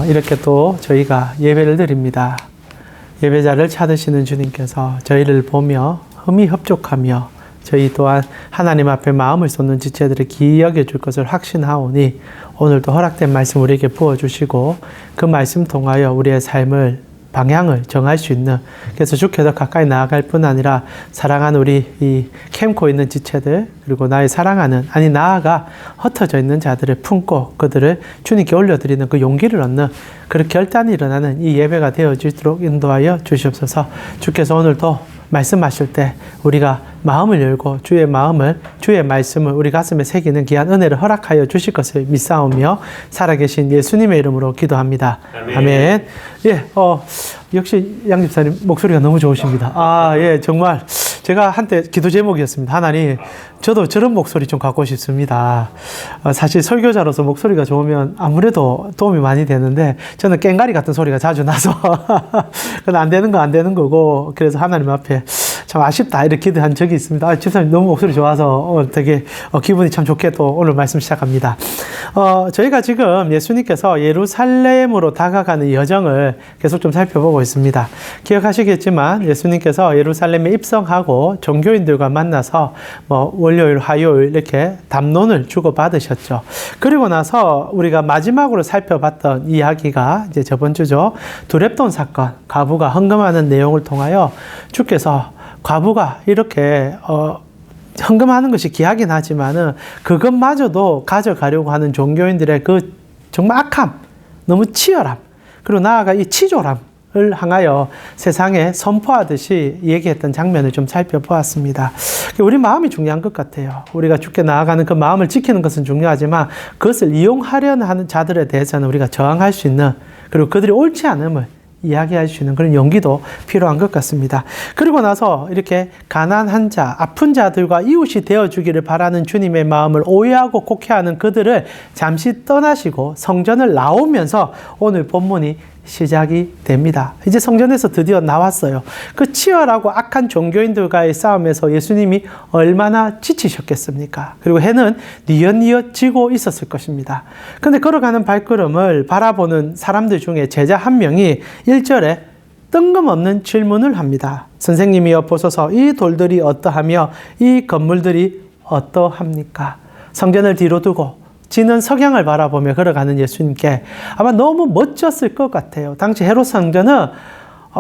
이렇게 또 저희가 예배를 드립니다. 예배자를 찾으시는 주님께서 저희를 보며 흠이 협족하며 저희 또한 하나님 앞에 마음을 쏟는 지체들을 기이 여겨줄 것을 확신하오니 오늘도 허락된 말씀 우리에게 부어주시고 그 말씀 통하여 우리의 삶을 방향을 정할 수 있는, 그래서 주께 더 가까이 나아갈 뿐 아니라 사랑하는 우리 이 캠코 있는 지체들, 그리고 나의 사랑하는, 아니 나아가 흩어져 있는 자들을 품고 그들을 주님께 올려드리는 그 용기를 얻는 그런 결단이 일어나는 이 예배가 되어지도록 인도하여 주시옵소서. 주께서 오늘도 말씀하실 때 우리가 마음을 열고 주의 마음을, 주의 말씀을 우리 가슴에 새기는 귀한 은혜를 허락하여 주실 것을 믿사오며 살아계신 예수님의 이름으로 기도합니다. 아멘. 예, 역시 양 집사님 목소리가 너무 좋으십니다. 예, 정말 제가 한때 기도 제목이었습니다. 하나님, 저도 저런 목소리 좀 갖고 싶습니다. 사실 설교자로서 목소리가 좋으면 아무래도 도움이 많이 되는데 저는 꽹가리 같은 소리가 자주 나서 그건 안 되는 거고, 그래서 하나님 앞에 참 아쉽다 이렇게 기도한 적이 있습니다. 집사님 너무 목소리 좋아서 되게 기분이 참 좋게 또 오늘 말씀 시작합니다. 저희가 지금 예수님께서 예루살렘으로 다가가는 여정을 계속 좀 살펴보고 있습니다. 기억하시겠지만 예수님께서 예루살렘에 입성하고 종교인들과 만나서 월요일, 화요일 이렇게 담론을 주고받으셨죠. 그리고 나서 우리가 마지막으로 살펴봤던 이야기가 이제 저번 주죠. 두렙돈 사건, 과부가 헌금하는 내용을 통하여 주께서 과부가 이렇게 헌금하는 것이 귀하긴 하지만은 그것마저도 가져가려고 하는 종교인들의 그 정말 악함, 너무 치열함, 그리고 나아가 이 치졸함을 향하여 세상에 선포하듯이 얘기했던 장면을 좀 살펴보았습니다. 우리 마음이 중요한 것 같아요. 우리가 주께 나아가는 그 마음을 지키는 것은 중요하지만 그것을 이용하려는 하는 자들에 대해서는 우리가 저항할 수 있는, 그리고 그들이 옳지 않음을 이야기할 수 있는 그런 용기도 필요한 것 같습니다. 그리고 나서 이렇게 가난한 자, 아픈 자들과 이웃이 되어주기를 바라는 주님의 마음을 오해하고 곡해하는 그들을 잠시 떠나시고 성전을 나오면서 오늘 본문이 시작이 됩니다. 이제 성전에서 드디어 나왔어요. 그 치열하고 악한 종교인들과의 싸움에서 예수님이 얼마나 지치셨겠습니까? 그리고 해는 뉘엿뉘엿 지고 있었을 것입니다. 그런데 걸어가는 발걸음을 바라보는 사람들 중에 제자 한 명이 1절에 뜬금없는 질문을 합니다. 선생님이여 보소서, 이 돌들이 어떠하며 이 건물들이 어떠합니까? 성전을 뒤로 두고 지는 석양을 바라보며 걸어가는 예수님께 아마 너무 멋졌을 것 같아요. 당시 헤롯 성전은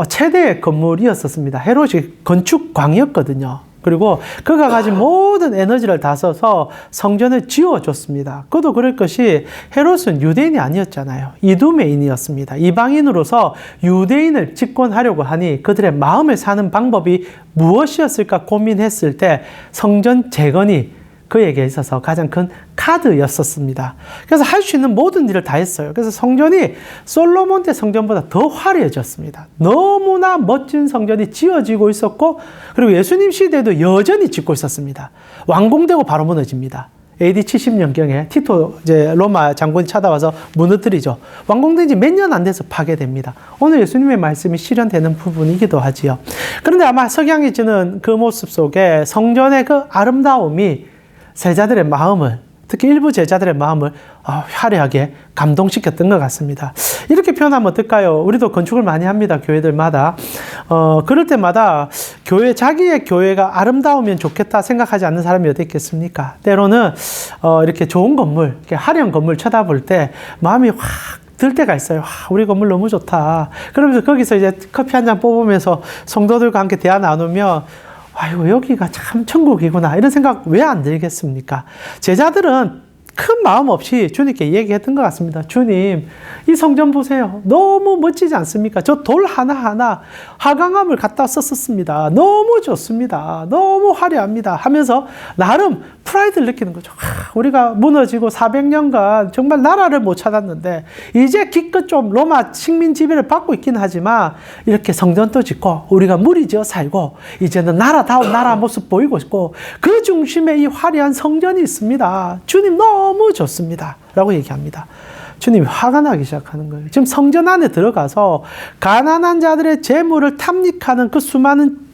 최대의 건물이었었습니다. 헤롯이 건축광이었거든요. 그리고 그가 가진 모든 에너지를 다 써서 성전을 지어줬습니다. 그도 그럴 것이 헤롯은 유대인이 아니었잖아요. 이두메인이었습니다. 이방인으로서 유대인을 집권하려고 하니 그들의 마음을 사는 방법이 무엇이었을까 고민했을 때 성전 재건이 그에게 있어서 가장 큰 카드였었습니다. 그래서 할 수 있는 모든 일을 다 했어요. 그래서 성전이 솔로몬 때 성전보다 더 화려해졌습니다. 너무나 멋진 성전이 지어지고 있었고, 그리고 예수님 시대에도 여전히 짓고 있었습니다. 완공되고 바로 무너집니다. AD 70년경에 티토 이제 로마 장군이 찾아와서 무너뜨리죠. 완공된 지 몇 년 안 돼서 파괴됩니다. 오늘 예수님의 말씀이 실현되는 부분이기도 하지요. 그런데 아마 석양이 지는 그 모습 속에 성전의 그 아름다움이 제자들의 마음을, 특히 일부 제자들의 마음을 화려하게 감동시켰던 것 같습니다. 이렇게 표현하면 어떨까요? 우리도 건축을 많이 합니다. 교회들마다. 그럴 때마다 자기의 교회가 아름다우면 좋겠다 생각하지 않는 사람이 어디 있겠습니까? 때로는 이렇게 좋은 건물, 이렇게 화려한 건물 쳐다볼 때 마음이 확 들 때가 있어요. 우리 건물 너무 좋다. 그러면서 거기서 이제 커피 한 잔 뽑으면서 성도들과 함께 대화 나누며 아이고, 여기가 참 천국이구나, 이런 생각 왜 안 들겠습니까? 제자들은 큰 마음 없이 주님께 얘기했던 것 같습니다. 주님, 이 성전 보세요. 너무 멋지지 않습니까? 저 돌 하나하나 화강암을 갖다 썼습니다. 너무 좋습니다. 너무 화려합니다. 하면서 나름 프라이드를 느끼는 거죠. 우리가 무너지고 400년간 정말 나라를 못 찾았는데 이제 기껏 좀 로마 식민 지배를 받고 있긴 하지만 이렇게 성전도 짓고 우리가 무리지어 살고 이제는 나라다운 나라 모습 보이고 있고 그 중심에 이 화려한 성전이 있습니다. 주님 너무 좋습니다. 라고 얘기합니다. 주님이 화가 나기 시작하는 거예요. 지금 성전 안에 들어가서 가난한 자들의 재물을 탐닉하는 그 수많은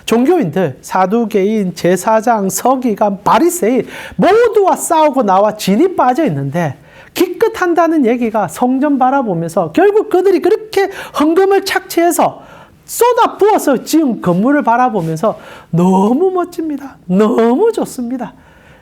종교인들, 사두개인, 제사장, 서기관, 바리새인 모두와 싸우고 나와 진이 빠져 있는데 기껏 한다는 얘기가 성전 바라보면서 결국 그들이 그렇게 헌금을 착취해서 쏟아 부어서 지은 건물을 바라보면서 너무 멋집니다. 너무 좋습니다.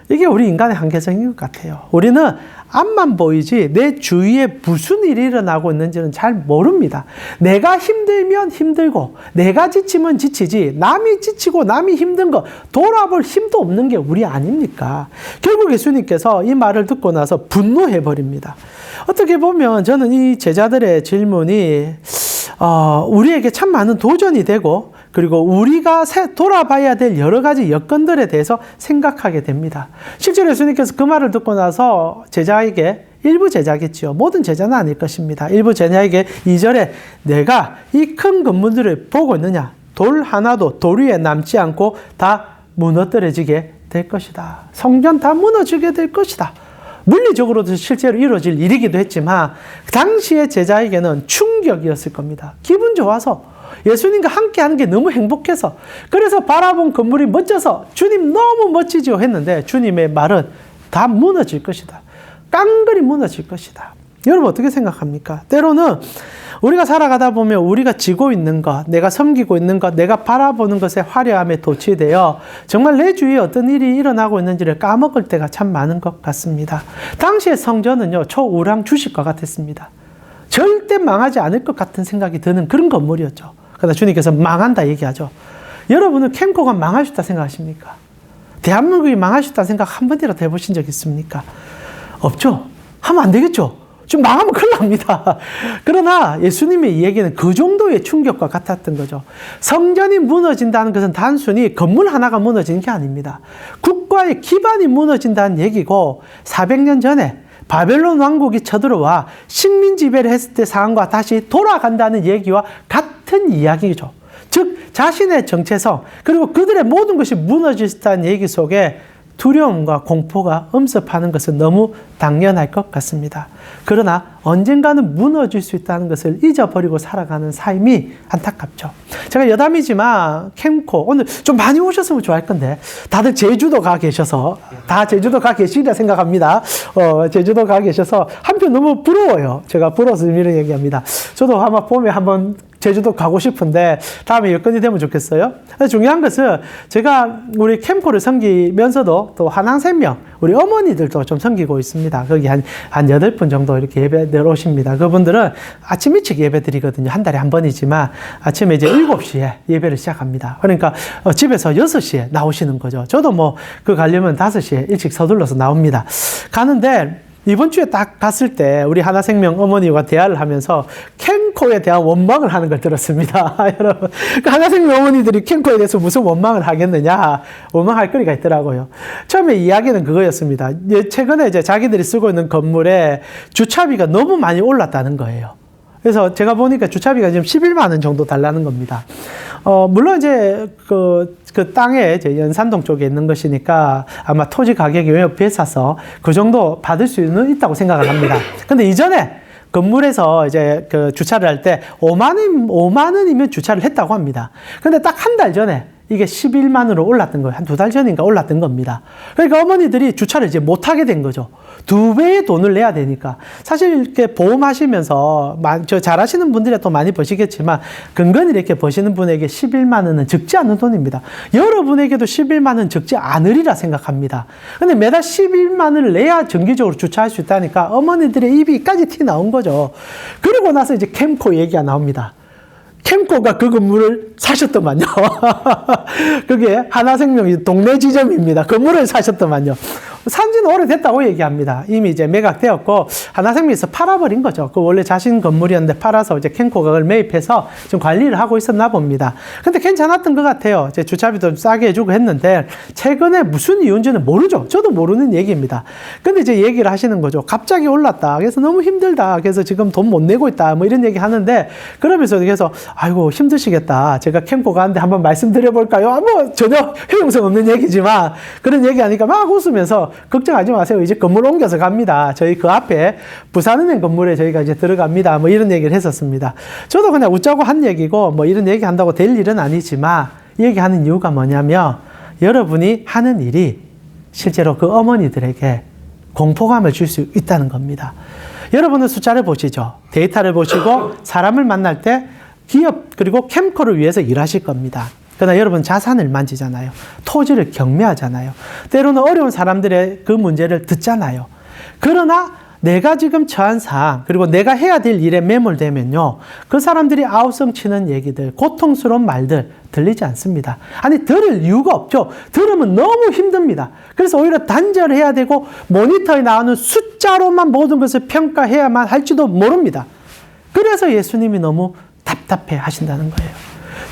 이게 우리 인간의 한계성인 것 같아요. 우리는 앞만 보이지 내 주위에 무슨 일이 일어나고 있는지는 잘 모릅니다. 내가 힘들면 힘들고 내가 지치면 지치지 남이 지치고 남이 힘든 거 돌아볼 힘도 없는 게 우리 아닙니까? 결국 예수님께서 이 말을 듣고 나서 분노해버립니다. 어떻게 보면 저는 이 제자들의 질문이 우리에게 참 많은 도전이 되고 그리고 우리가 돌아봐야 될 여러 가지 여건들에 대해서 생각하게 됩니다. 실제로 예수님께서 그 말을 듣고 나서 제자에게 일부 제자겠지요. 모든 제자는 아닐 것입니다. 일부 제자에게 2절에 내가 이 큰 건물들을 보고 있느냐? 돌 하나도 돌 위에 남지 않고 다 무너뜨려지게 될 것이다. 성전 다 무너지게 될 것이다. 물리적으로도 실제로 이루어질 일이기도 했지만 당시의 제자에게는 충격이었을 겁니다. 기분 좋아서 예수님과 함께 하는 게 너무 행복해서 그래서 바라본 건물이 멋져서 주님 너무 멋지죠 했는데 주님의 말은 다 무너질 것이다. 깡그리 무너질 것이다. 여러분 어떻게 생각합니까? 때로는 우리가 살아가다 보면 우리가 지고 있는 것, 내가 섬기고 있는 것, 내가 바라보는 것에 화려함에 도취되어 정말 내 주위에 어떤 일이 일어나고 있는지를 까먹을 때가 참 많은 것 같습니다. 당시의 성전은요, 초우량 주식과 같았습니다. 절대 망하지 않을 것 같은 생각이 드는 그런 건물이었죠. 그러나 주님께서 망한다 얘기하죠. 여러분은 캠코가 망할 수 있다 생각하십니까? 대한민국이 망할 수 있다 생각 한 번이라도 해보신 적 있습니까? 없죠? 하면 안 되겠죠? 좀 망하면 큰일 납니다. 그러나 예수님의 이 얘기는 그 정도의 충격과 같았던 거죠. 성전이 무너진다는 것은 단순히 건물 하나가 무너지는 게 아닙니다. 국가의 기반이 무너진다는 얘기고 400년 전에 바벨론 왕국이 쳐들어와 식민 지배를 했을 때 상황과 다시 돌아간다는 얘기와 같은 이야기죠. 즉 자신의 정체성 그리고 그들의 모든 것이 무너진다는 얘기 속에 두려움과 공포가 엄습하는 것은 너무 당연할 것 같습니다. 그러나 언젠가는 무너질 수 있다는 것을 잊어버리고 살아가는 삶이 안타깝죠. 제가 여담이지만 캠코 오늘 좀 많이 오셨으면 좋아할 건데 다들 제주도 가 계셔서 다 제주도 가 계시리라 생각합니다. 제주도 가 계셔서 한편 너무 부러워요. 제가 부러워서 이런 얘기합니다. 저도 아마 봄에 한번 제주도 가고 싶은데 다음에 여건이 되면 좋겠어요. 중요한 것은 제가 우리 캠코를 섬기면서도 또 한양생명 우리 어머니들도 좀 섬기고 있습니다. 거기 한 8분 정도 이렇게 예배들 오십니다. 그분들은 아침 일찍 예배 드리거든요. 한 달에 한 번이지만 아침에 이제 7시에 예배를 시작합니다. 그러니까 집에서 6시에 나오시는 거죠. 저도 뭐 그 가려면 5시에 일찍 서둘러서 나옵니다. 가는데 이번 주에 딱 갔을 때 우리 하나생명 어머니와 대화를 하면서 캠코에 대한 원망을 하는 걸 들었습니다. 여러분, 그 하나생명 어머니들이 캠코에 대해서 무슨 원망을 하겠느냐? 원망할 거리가 있더라고요. 처음에 이야기는 그거였습니다. 최근에 이제 자기들이 쓰고 있는 건물에 주차비가 너무 많이 올랐다는 거예요. 그래서 제가 보니까 주차비가 지금 11만 원 정도 달라는 겁니다. 물론 이제 그 땅에 이제 연산동 쪽에 있는 것이니까 아마 토지 가격이 왜 비싸서 그 정도 받을 수는 있다고 생각을 합니다. 근데 이전에 건물에서 이제 그 주차를 할 때 5만 원이면 주차를 했다고 합니다. 근데 딱 한 달 전에 이게 11만 원으로 올랐던 거예요. 한 2달 전인가 올랐던 겁니다. 그러니까 어머니들이 주차를 이제 못하게 된 거죠. 2배의 돈을 내야 되니까. 사실 이렇게 보험하시면서 저 잘하시는 분들이 또 많이 버시겠지만 근근히 이렇게 버시는 분에게 11만 원은 적지 않은 돈입니다. 여러분에게도 11만 원 적지 않으리라 생각합니다. 근데 매달 11만 원을 내야 정기적으로 주차할 수 있다니까 어머니들의 입이까지 티 나온 거죠. 그리고 나서 이제 캠코 얘기가 나옵니다. 캠코가 그 건물을 사셨더만요. 그게 하나생명이 동네 지점입니다. 건물을 사셨더만요. 산지는 오래됐다고 얘기합니다. 이미 이제 매각되었고 하나생명에서 팔아버린 거죠. 그 원래 자신 건물이었는데 팔아서 이제 캠코가 그걸 매입해서 좀 관리를 하고 있었나 봅니다. 근데 괜찮았던 것 같아요. 이제 주차비도 좀 싸게 해주고 했는데 최근에 무슨 이유인지는 모르죠. 저도 모르는 얘기입니다. 근데 이제 얘기를 하시는 거죠. 갑자기 올랐다. 그래서 너무 힘들다. 그래서 지금 돈 못 내고 있다. 뭐 이런 얘기 하는데 그러면서 그래서 아이고 힘드시겠다. 제가 캠코 가는데 한번 말씀드려볼까요? 뭐 전혀 효용성 없는 얘기지만 그런 얘기 하니까 막 웃으면서 걱정하지 마세요. 이제 건물 옮겨서 갑니다. 저희 그 앞에 부산은행 건물에 저희가 이제 들어갑니다. 뭐 이런 얘기를 했었습니다. 저도 그냥 웃자고 한 얘기고 뭐 이런 얘기 한다고 될 일은 아니지만 얘기하는 이유가 뭐냐면 여러분이 하는 일이 실제로 그 어머니들에게 공포감을 줄 수 있다는 겁니다. 여러분은 숫자를 보시죠. 데이터를 보시고 사람을 만날 때 기업 그리고 캠코를 위해서 일하실 겁니다. 그러나 여러분 자산을 만지잖아요. 토지를 경매하잖아요. 때로는 어려운 사람들의 그 문제를 듣잖아요. 그러나 내가 지금 처한 상황 그리고 내가 해야 될 일에 매몰되면요. 그 사람들이 아우성 치는 얘기들, 고통스러운 말들 들리지 않습니다. 아니 들을 이유가 없죠. 들으면 너무 힘듭니다. 그래서 오히려 단절을 해야 되고 모니터에 나오는 숫자로만 모든 것을 평가해야만 할지도 모릅니다. 그래서 예수님이 너무 답답해 하신다는 거예요.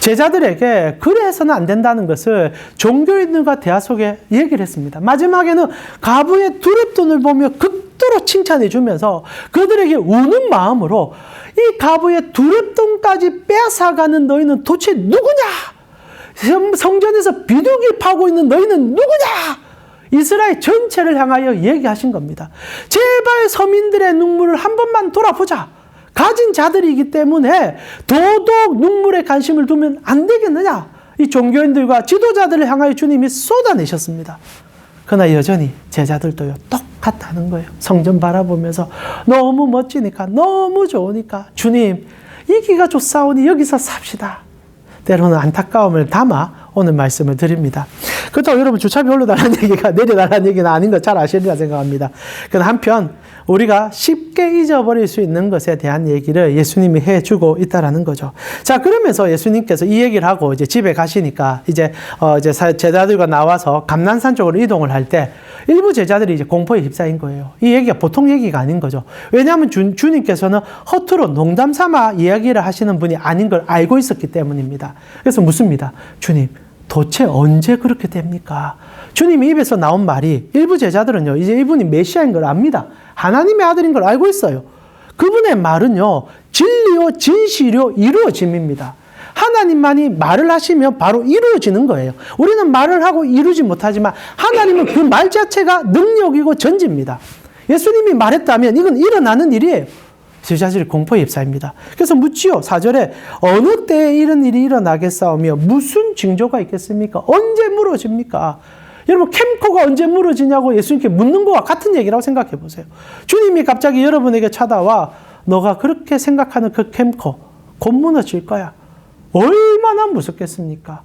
제자들에게 그래 해서는 안 된다는 것을 종교인들과 대화 속에 얘기를 했습니다. 마지막에는 가부의 두렵돈을 보며 극도로 칭찬해 주면서 그들에게 우는 마음으로 이 가부의 두렵돈까지 빼앗아가는 너희는 도대체 누구냐? 성전에서 비둘기 파고 있는 너희는 누구냐? 이스라엘 전체를 향하여 얘기하신 겁니다. 제발 서민들의 눈물을 한 번만 돌아보자. 가진 자들이기 때문에 도덕 눈물에 관심을 두면 안 되겠느냐? 이 종교인들과 지도자들을 향하여 주님이 쏟아내셨습니다. 그러나 여전히 제자들도요 똑같다는 거예요. 성전 바라보면서 너무 멋지니까 너무 좋으니까 주님 이기가 좋사오니 여기서 삽시다. 때로는 안타까움을 담아 오늘 말씀을 드립니다. 그렇다고 여러분 주차비 올려달라는 얘기가 내려달라는 얘기는 아닌 거 잘 아시리라 생각합니다. 그러나 한편 우리가 쉽게 잊어버릴 수 있는 것에 대한 얘기를 예수님이 해주고 있다라는 거죠. 자, 그러면서 예수님께서 이 얘기를 하고 이제 집에 가시니까 이제 제자들과 나와서 감난산 쪽으로 이동을 할 때 일부 제자들이 이제 공포에 휩싸인 거예요. 이 얘기가 보통 얘기가 아닌 거죠. 왜냐하면 주님께서는 허투루 농담 삼아 이야기를 하시는 분이 아닌 걸 알고 있었기 때문입니다. 그래서 묻습니다. 주님, 도대체 언제 그렇게 됩니까? 주님 입에서 나온 말이 일부 제자들은요, 이제 이분이 메시아인 걸 압니다. 하나님의 아들인 걸 알고 있어요. 그분의 말은요, 진리요, 진실요, 이루어짐입니다. 하나님만이 말을 하시면 바로 이루어지는 거예요. 우리는 말을 하고 이루지 못하지만 하나님은 그 말 자체가 능력이고 전지입니다. 예수님이 말했다면 이건 일어나는 일이에요. 제자들이 공포에 휩싸입니다. 그래서 묻지요. 4절에 어느 때에 이런 일이 일어나겠사오며 무슨 징조가 있겠습니까? 언제 무너집니까? 여러분 캠코가 언제 무너지냐고 예수님께 묻는 거와 같은 얘기라고 생각해 보세요. 주님이 갑자기 여러분에게 찾아와 너가 그렇게 생각하는 그 캠코 곧 무너질 거야. 얼마나 무섭겠습니까?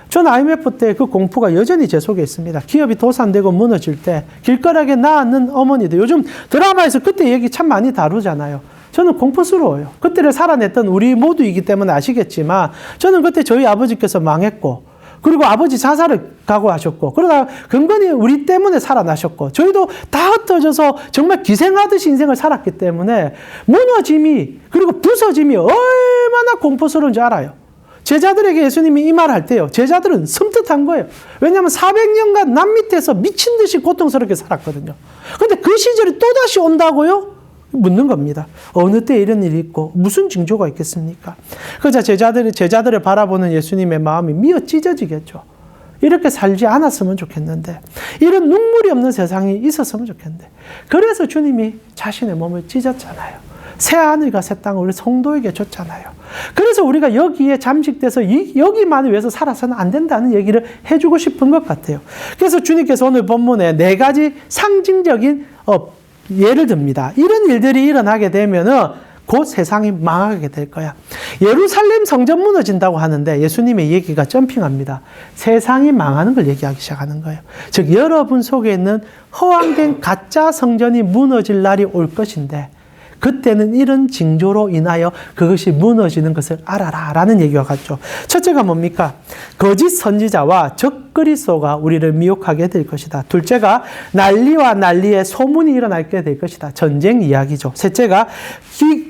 전 IMF 때 그 공포가 여전히 제 속에 있습니다. 기업이 도산되고 무너질 때 길거리에 낳는 어머니들 요즘 드라마에서 그때 얘기 참 많이 다루잖아요. 저는 공포스러워요. 그때를 살아냈던 우리 모두이기 때문에 아시겠지만 저는 그때 저희 아버지께서 망했고 그리고 아버지 자살을 각오하셨고 그러다 근근히 우리 때문에 살아나셨고 저희도 다 흩어져서 정말 기생하듯이 인생을 살았기 때문에 무너짐이 그리고 부서짐이 얼마나 공포스러운지 알아요. 제자들에게 예수님이 이 말을 할 때요. 제자들은 섬뜩한 거예요. 왜냐하면 400년간 남 밑에서 미친 듯이 고통스럽게 살았거든요. 그런데 그 시절이 또다시 온다고요? 묻는 겁니다. 어느 때 이런 일이 있고 무슨 징조가 있겠습니까? 그러자 제자들을 바라보는 예수님의 마음이 미어 찢어지겠죠. 이렇게 살지 않았으면 좋겠는데 이런 눈물이 없는 세상이 있었으면 좋겠는데 그래서 주님이 자신의 몸을 찢었잖아요. 새 하늘과 새 땅을 우리 성도에게 줬잖아요. 그래서 우리가 여기에 잠식돼서 여기만을 위해서 살아서는 안 된다는 얘기를 해주고 싶은 것 같아요. 그래서 주님께서 오늘 본문에 4가지 상징적인 예를 듭니다. 이런 일들이 일어나게 되면은 곧 세상이 망하게 될 거야. 예루살렘 성전 무너진다고 하는데 예수님의 얘기가 점핑합니다. 세상이 망하는 걸 얘기하기 시작하는 거예요. 즉 여러분 속에 있는 허황된 가짜 성전이 무너질 날이 올 것인데 그때는 이런 징조로 인하여 그것이 무너지는 것을 알아라 라는 얘기와 같죠. 첫째가 뭡니까? 거짓 선지자와 적그리스도가 우리를 미혹하게 될 것이다. 둘째가 난리와 난리의 소문이 일어나게 될 것이다. 전쟁 이야기죠. 셋째가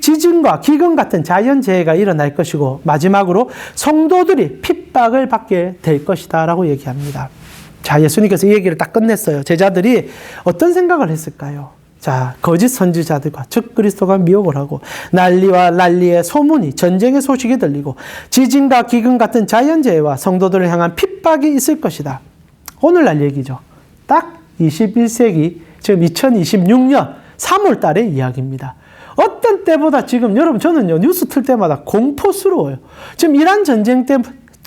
지진과 기근 같은 자연재해가 일어날 것이고 마지막으로 성도들이 핍박을 받게 될 것이다 라고 얘기합니다. 자, 예수님께서 이 얘기를 딱 끝냈어요. 제자들이 어떤 생각을 했을까요? 자, 거짓 선지자들과 적그리스도가 미혹을 하고 난리와 난리의 소문이 전쟁의 소식이 들리고 지진과 기근 같은 자연재해와 성도들을 향한 핍박이 있을 것이다. 오늘날 얘기죠. 딱 21세기 지금 2026년 3월 달의 이야기입니다. 어떤 때보다 지금 여러분 저는요 뉴스 틀 때마다 공포스러워요. 지금 이란 전쟁 때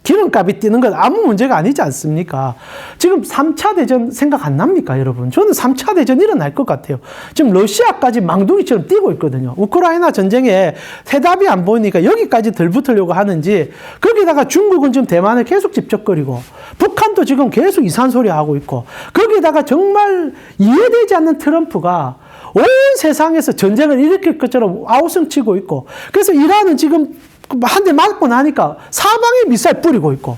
기름값이 뛰는 건 아무 문제가 아니지 않습니까? 지금 3차 대전 생각 안 납니까, 여러분? 저는 3차 대전 일어날 것 같아요. 지금 러시아까지 망둥이처럼 뛰고 있거든요. 우크라이나 전쟁에 해답이 안 보이니까 여기까지 들붙으려고 하는지, 거기다가 중국은 지금 대만을 계속 집적거리고, 북한도 지금 계속 이상한 소리 하고 있고, 거기다가 정말 이해되지 않는 트럼프가 온 세상에서 전쟁을 일으킬 것처럼 아우성치고 있고, 그래서 이란은 지금 한 대 맞고 나니까 사방에 미사일 뿌리고 있고,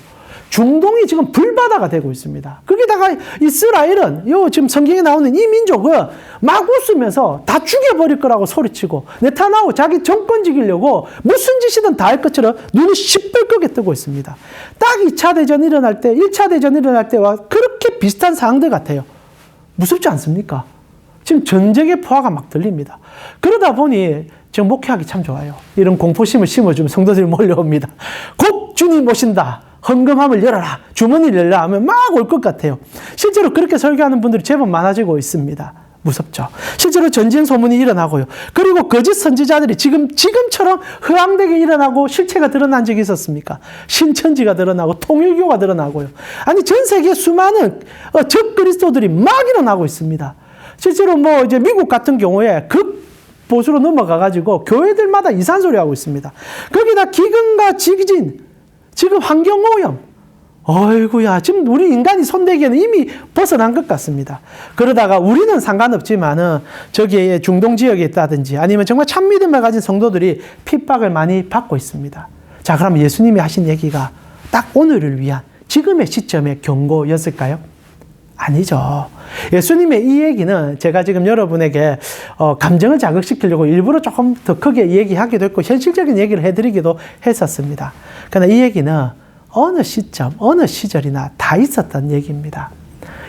중동이 지금 불바다가 되고 있습니다. 거기다가 이스라엘은 지금 성경에 나오는 이 민족은 막 웃으면서 다 죽여버릴 거라고 소리치고, 네타냐후 자기 정권 지키려고 무슨 짓이든 다 할 것처럼 눈이 시뻘겋게 뜨고 있습니다. 딱 2차 대전 일어날 때, 1차 대전 일어날 때와 그렇게 비슷한 상황들 같아요. 무섭지 않습니까? 지금 전쟁의 포화가 막 들립니다. 그러다 보니 지금 목회하기 참 좋아요. 이런 공포심을 심어주면 성도들이 몰려옵니다. 곧 주님 오신다. 헌금함을 열어라. 주머니를 열라 하면 막 올 것 같아요. 실제로 그렇게 설교하는 분들이 제법 많아지고 있습니다. 무섭죠. 실제로 전쟁 소문이 일어나고요. 그리고 거짓 선지자들이 지금처럼 허황되게 일어나고 실체가 드러난 적이 있었습니까? 신천지가 드러나고 통일교가 드러나고요. 아니, 전 세계 수많은 적 그리스도들이 막 일어나고 있습니다. 실제로 이제 미국 같은 경우에 보수로 넘어가가지고 교회들마다 이상한 소리 하고 있습니다. 거기다 기근과 지진, 지금 환경오염. 어이구야, 지금 우리 인간이 손대기에는 이미 벗어난 것 같습니다. 그러다가 우리는 상관없지만은 저기에 중동 지역에 있다든지 아니면 정말 참 믿음을 가진 성도들이 핍박을 많이 받고 있습니다. 자, 그럼 예수님이 하신 얘기가 딱 오늘을 위한 지금의 시점의 경고였을까요? 아니죠. 예수님의 이 얘기는 제가 지금 여러분에게 감정을 자극시키려고 일부러 조금 더 크게 얘기하기도 했고 현실적인 얘기를 해드리기도 했었습니다. 그러나 이 얘기는 어느 시점, 어느 시절이나 다 있었던 얘기입니다.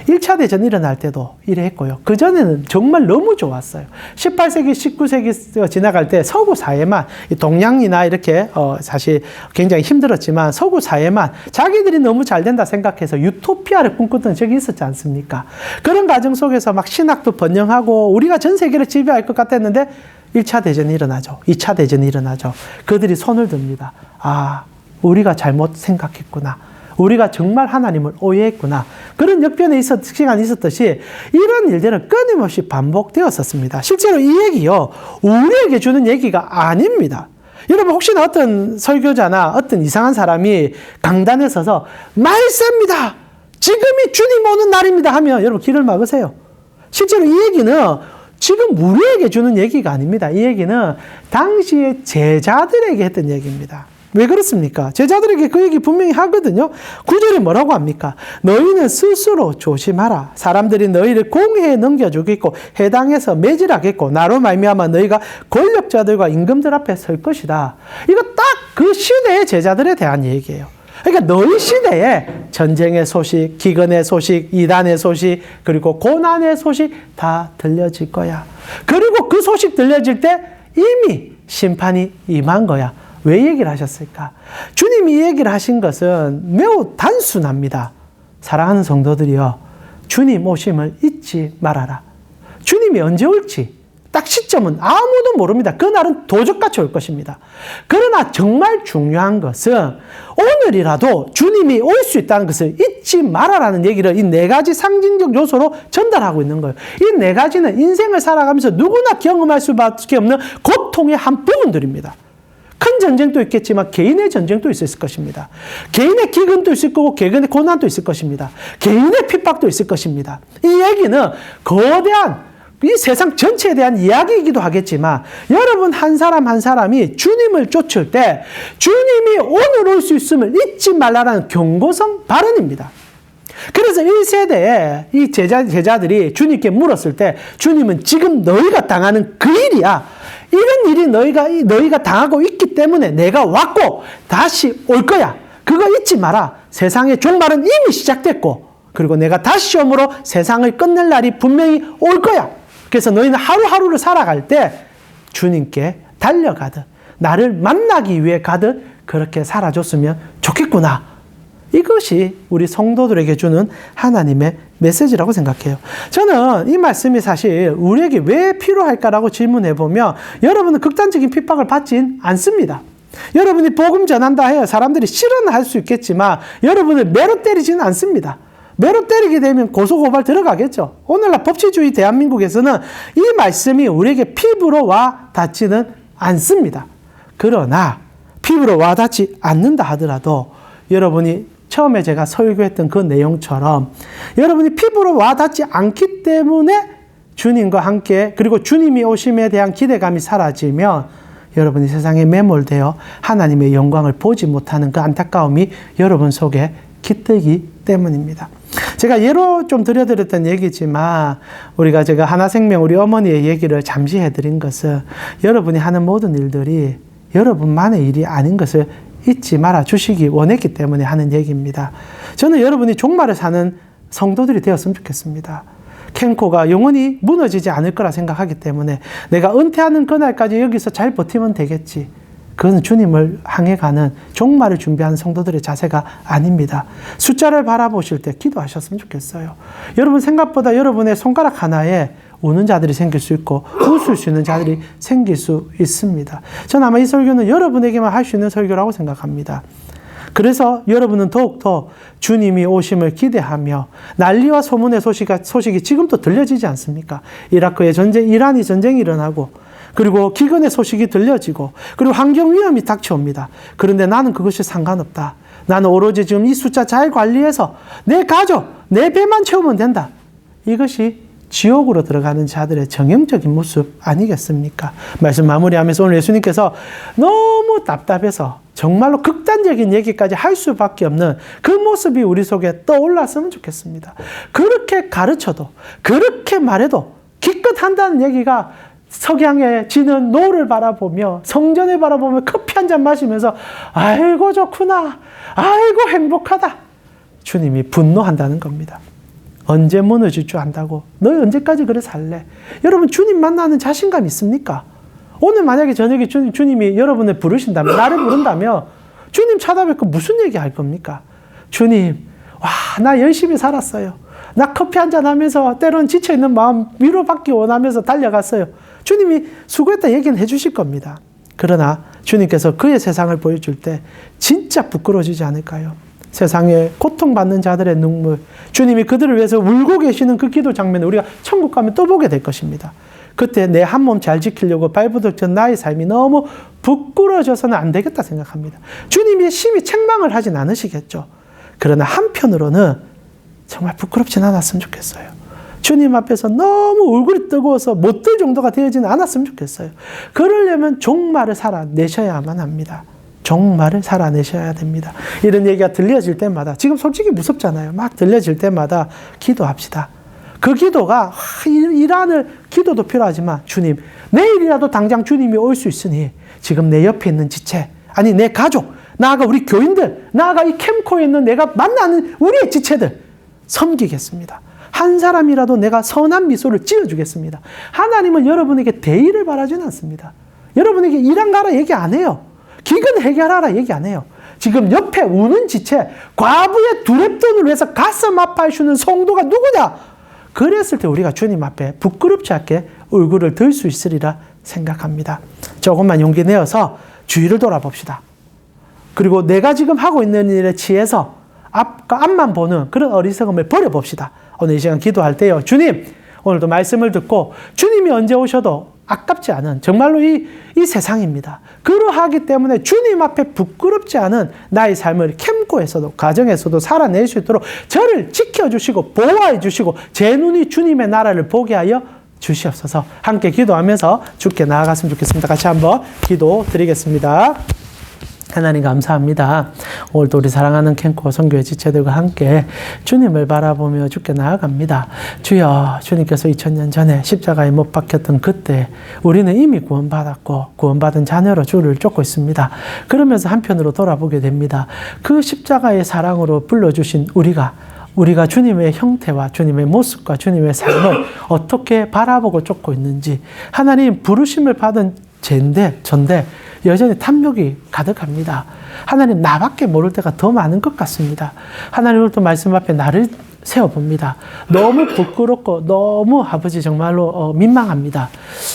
1차 대전 일어날 때도 이래 했고요. 그전에는 정말 너무 좋았어요. 18세기, 19세기 지나갈 때 서구 사회만, 동양이나 이렇게 사실 굉장히 힘들었지만 서구 사회만 자기들이 너무 잘 된다 생각해서 유토피아를 꿈꾸던 적이 있었지 않습니까? 그런 과정 속에서 막 신학도 번영하고 우리가 전 세계를 지배할 것 같았는데 1차 대전이 일어나죠. 2차 대전이 일어나죠. 그들이 손을 듭니다. 아, 우리가 잘못 생각했구나. 우리가 정말 하나님을 오해했구나. 그런 역변의 시간이 있었듯이 이런 일들은 끊임없이 반복되었었습니다. 실제로 이 얘기요, 우리에게 주는 얘기가 아닙니다. 여러분, 혹시나 어떤 설교자나 어떤 이상한 사람이 강단에 서서 말씀입니다. 지금이 주님 오는 날입니다 하면 여러분 귀를 막으세요. 실제로 이 얘기는 지금 우리에게 주는 얘기가 아닙니다. 이 얘기는 당시의 제자들에게 했던 얘기입니다. 왜 그렇습니까? 제자들에게 그 얘기 분명히 하거든요. 9절에 뭐라고 합니까? 너희는 스스로 조심하라. 사람들이 너희를 공회에 넘겨주겠고 해당에서 매질하겠고 나로 말미암아 너희가 권력자들과 임금들 앞에 설 것이다. 이거 딱 그 시대의 제자들에 대한 얘기예요. 그러니까 너희 시대에 전쟁의 소식, 기근의 소식, 이단의 소식, 그리고 고난의 소식 다 들려질 거야. 그리고 그 소식 들려질 때 이미 심판이 임한 거야. 왜 얘기를 하셨을까? 주님이 이 얘기를 하신 것은 매우 단순합니다. 사랑하는 성도들이여, 주님 오심을 잊지 말아라. 주님이 언제 올지 딱 시점은 아무도 모릅니다. 그날은 도적같이 올 것입니다. 그러나 정말 중요한 것은 오늘이라도 주님이 올 수 있다는 것을 잊지 말아라는 얘기를 이 4가지 상징적 요소로 전달하고 있는 거예요. 이 4가지는 인생을 살아가면서 누구나 경험할 수밖에 없는 고통의 한 부분들입니다. 큰 전쟁도 있겠지만 개인의 전쟁도 있을 것입니다. 개인의 기근도 있을 거고 개인의 고난도 있을 것입니다. 개인의 핍박도 있을 것입니다. 이 얘기는 거대한 이 세상 전체에 대한 이야기이기도 하겠지만 여러분 한 사람 한 사람이 주님을 쫓을 때 주님이 오늘 올 수 있음을 잊지 말라라는 경고성 발언입니다. 그래서 1세대에 이 제자들이 주님께 물었을 때 주님은 지금 너희가 당하는 그 일이야. 이런 일이 너희가 당하고 있기 때문에 내가 왔고 다시 올 거야. 그거 잊지 마라. 세상의 종말은 이미 시작됐고 그리고 내가 다시 오므로 세상을 끝낼 날이 분명히 올 거야. 그래서 너희는 하루하루를 살아갈 때 주님께 달려가듯 나를 만나기 위해 가듯 그렇게 살아줬으면 좋겠구나. 이것이 우리 성도들에게 주는 하나님의 메시지라고 생각해요. 저는 이 말씀이 사실 우리에게 왜 필요할까라고 질문해보면 여러분은 극단적인 핍박을 받진 않습니다. 여러분이 복음 전한다 해요. 사람들이 싫어는 할 수 있겠지만 여러분을 매로 때리지는 않습니다. 매로 때리게 되면 고소고발 들어가겠죠. 오늘날 법치주의 대한민국에서는 이 말씀이 우리에게 피부로 와 닿지는 않습니다. 그러나 피부로 와 닿지 않는다 하더라도 여러분이 처음에 제가 설교했던 그 내용처럼 여러분이 피부로 와 닿지 않기 때문에 주님과 함께 그리고 주님이 오심에 대한 기대감이 사라지면 여러분이 세상에 매몰되어 하나님의 영광을 보지 못하는 그 안타까움이 여러분 속에 깃들기 때문입니다. 제가 예로 좀 들려드렸던 얘기지만 제가 하나생명 우리 어머니의 얘기를 잠시 해드린 것은 여러분이 하는 모든 일들이 여러분만의 일이 아닌 것을 잊지 말아 주시기 원했기 때문에 하는 얘기입니다. 저는 여러분이 종말을 사는 성도들이 되었으면 좋겠습니다. 캔코가 영원히 무너지지 않을 거라 생각하기 때문에 내가 은퇴하는 그날까지 여기서 잘 버티면 되겠지. 그건 주님을 향해 가는 종말을 준비하는 성도들의 자세가 아닙니다. 숫자를 바라보실 때 기도하셨으면 좋겠어요. 여러분 생각보다 여러분의 손가락 하나에 우는 자들이 생길 수 있고 웃을 수 있는 자들이 생길 수 있습니다. 저는 아마 이 설교는 여러분에게만 할 수 있는 설교라고 생각합니다. 그래서 여러분은 더욱더 주님이 오심을 기대하며 난리와 소문의 소식이 지금도 들려지지 않습니까? 이라크의 전쟁, 이란이 전쟁이 일어나고 그리고 기근의 소식이 들려지고 그리고 환경 위험이 닥쳐옵니다. 그런데 나는 그것이 상관없다. 나는 오로지 지금 이 숫자 잘 관리해서 내 가족, 내 배만 채우면 된다. 이것이 지옥으로 들어가는 자들의 정형적인 모습 아니겠습니까? 말씀 마무리하면서 오늘 예수님께서 너무 답답해서 정말로 극단적인 얘기까지 할 수밖에 없는 그 모습이 우리 속에 떠올랐으면 좋겠습니다. 그렇게 가르쳐도 그렇게 말해도 기껏 한다는 얘기가 석양에 지는 노을을 바라보며 성전을 바라보며 커피 한 잔 마시면서 아이고 좋구나, 아이고 행복하다. 주님이 분노한다는 겁니다. 언제 무너질 줄 안다고? 너 언제까지 그래 살래? 여러분 주님 만나는 자신감 있습니까? 오늘 만약에 저녁에 주님이 여러분을 부르신다면, 나를 부른다면 주님 찾아뵙고 무슨 얘기 할 겁니까? 주님, 와, 나 열심히 살았어요. 나 커피 한잔 하면서 때론 지쳐있는 마음 위로받기 원하면서 달려갔어요. 주님이 수고했다 얘기는 해주실 겁니다. 그러나 주님께서 그의 세상을 보여줄 때 진짜 부끄러워지지 않을까요? 세상에 고통받는 자들의 눈물, 주님이 그들을 위해서 울고 계시는 그 기도 장면을 우리가 천국 가면 또 보게 될 것입니다. 그때 내 한 몸 잘 지키려고 발부둥천 나의 삶이 너무 부끄러워져서는 안 되겠다 생각합니다. 주님이 심히 책망을 하진 않으시겠죠. 그러나 한편으로는 정말 부끄럽진 않았으면 좋겠어요. 주님 앞에서 너무 얼굴이 뜨거워서 못 들 정도가 되어지는 않았으면 좋겠어요. 그러려면 종말을 살아내셔야만 합니다. 종말을 살아내셔야 됩니다. 이런 얘기가 들려질 때마다, 지금 솔직히 무섭잖아요. 막 들려질 때마다 기도합시다. 그 기도가 일하는 기도도 필요하지만 주님, 내일이라도 당장 주님이 올 수 있으니 지금 내 옆에 있는 지체, 아니 내 가족, 나아가 우리 교인들, 나아가 이 캠코에 있는 내가 만나는 우리의 지체들 섬기겠습니다. 한 사람이라도 내가 선한 미소를 지어주겠습니다. 하나님은 여러분에게 대의를 바라지는 않습니다. 여러분에게 일한 가라 얘기 안 해요. 기근 해결하라 얘기 안 해요. 지금 옆에 우는 지체, 과부의 두렵돈을 위해서 가슴 아파하시는 성도가 누구냐? 그랬을 때 우리가 주님 앞에 부끄럽지 않게 얼굴을 들 수 있으리라 생각합니다. 조금만 용기 내어서 주위를 돌아봅시다. 그리고 내가 지금 하고 있는 일에 취해서 앞만 보는 그런 어리석음을 버려봅시다. 오늘 이 시간 기도할 때요. 주님, 오늘도 말씀을 듣고 주님이 언제 오셔도 아깝지 않은 정말로 이 세상입니다. 그러하기 때문에 주님 앞에 부끄럽지 않은 나의 삶을 캠코에서도 가정에서도 살아낼 수 있도록 저를 지켜주시고 보호해 주시고 제 눈이 주님의 나라를 보게 하여 주시옵소서. 함께 기도하면서 주께 나아갔으면 좋겠습니다. 같이 한번 기도 드리겠습니다. 하나님 감사합니다. 오늘도 우리 사랑하는 캠코 선교회 지체들과 함께 주님을 바라보며 주께 나아갑니다. 주여, 주님께서 2000년 전에 십자가에 못 박혔던 그때 우리는 이미 구원받았고 구원받은 자녀로 주를 쫓고 있습니다. 그러면서 한편으로 돌아보게 됩니다. 그 십자가의 사랑으로 불러주신 우리가 주님의 형태와 주님의 모습과 주님의 삶을 어떻게 바라보고 쫓고 있는지, 하나님 부르심을 받은 전데 여전히 탐욕이 가득합니다. 하나님, 나밖에 모를 때가 더 많은 것 같습니다. 하나님, 오늘도 말씀 앞에 나를 세워봅니다. 너무 부끄럽고 너무 아버지 정말로 민망합니다.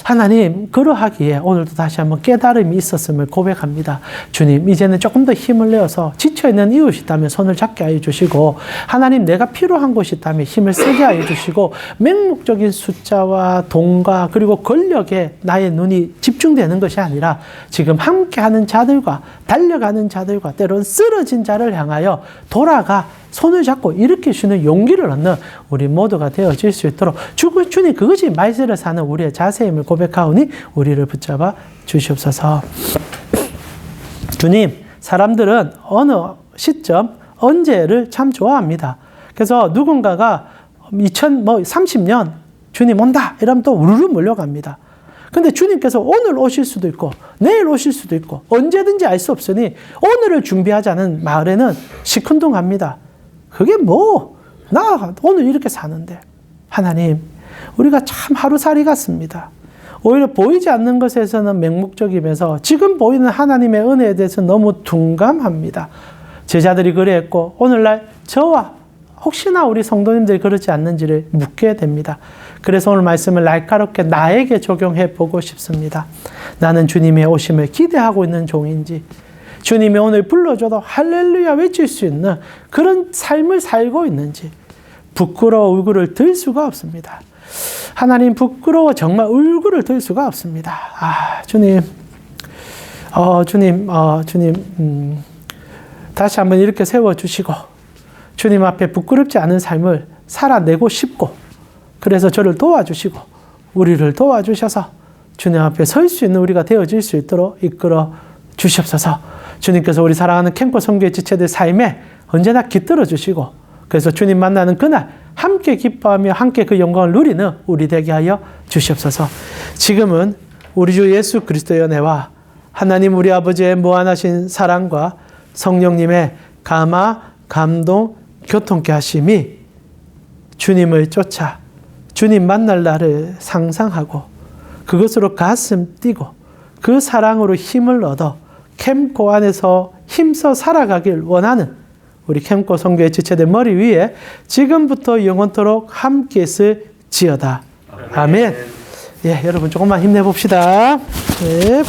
하나님, 그러하기에 오늘도 다시 한번 깨달음이 있었음을 고백합니다. 주님, 이제는 조금 더 힘을 내어서 지쳐있는 이웃이 있다면 손을 잡게 하여 주시고, 하나님, 내가 필요한 곳이 있다면 힘을 쓰게 하여 주시고, 맹목적인 숫자와 돈과 그리고 권력에 나의 눈이 집중되는 것이 아니라 지금 함께하는 자들과 달려가는 자들과 때로는 쓰러진 자를 향하여 돌아가 손을 잡고 일으키시는 용기를 얻는 우리 모두가 되어질 수 있도록 주님, 그것이 말세를 사는 우리의 자세임을 고백하오니 우리를 붙잡아 주시옵소서. 주님, 사람들은 어느 시점, 언제를 참 좋아합니다. 그래서 누군가가 2030년 주님 온다 이러면 또 우르르 몰려갑니다. 근데 주님께서 오늘 오실 수도 있고 내일 오실 수도 있고 언제든지 알 수 없으니 오늘을 준비하자는 말에는 시큰둥합니다. 그게 나 오늘 이렇게 사는데. 하나님, 우리가 참 하루살이 같습니다. 오히려 보이지 않는 것에서는 맹목적이면서 지금 보이는 하나님의 은혜에 대해서 너무 둔감합니다. 제자들이 그랬고 오늘날 저와 혹시나 우리 성도님들이 그렇지 않는지를 묻게 됩니다. 그래서 오늘 말씀을 날카롭게 나에게 적용해 보고 싶습니다. 나는 주님의 오심을 기대하고 있는 종인지, 주님이 오늘 불러줘도 할렐루야 외칠 수 있는 그런 삶을 살고 있는지, 부끄러워 얼굴을 들 수가 없습니다. 하나님, 부끄러워 정말 얼굴을 들 수가 없습니다. 주님, 주님, 다시 한번 이렇게 세워주시고 주님 앞에 부끄럽지 않은 삶을 살아내고 싶고, 그래서 저를 도와주시고 우리를 도와주셔서 주님 앞에 설 수 있는 우리가 되어질 수 있도록 이끌어 주시옵소서. 주님께서 우리 사랑하는 캠프 선교회 지체들 삶에 언제나 깃들어 주시고, 그래서 주님 만나는 그날 함께 기뻐하며 함께 그 영광을 누리는 우리 되게 하여 주시옵소서. 지금은 우리 주 예수 그리스도의 은혜와 하나님 우리 아버지의 무한하신 사랑과 성령님의 감화, 감동, 교통케 하심이 주님을 쫓아 주님 만날 날을 상상하고 그것으로 가슴 뛰고 그 사랑으로 힘을 얻어 캠코 안에서 힘써 살아가길 원하는 우리 캠코 선교회 지체들 머리 위에 지금부터 영원토록 함께 있을지어다. 아멘. 예, 여러분 조금만 힘내봅시다. 네.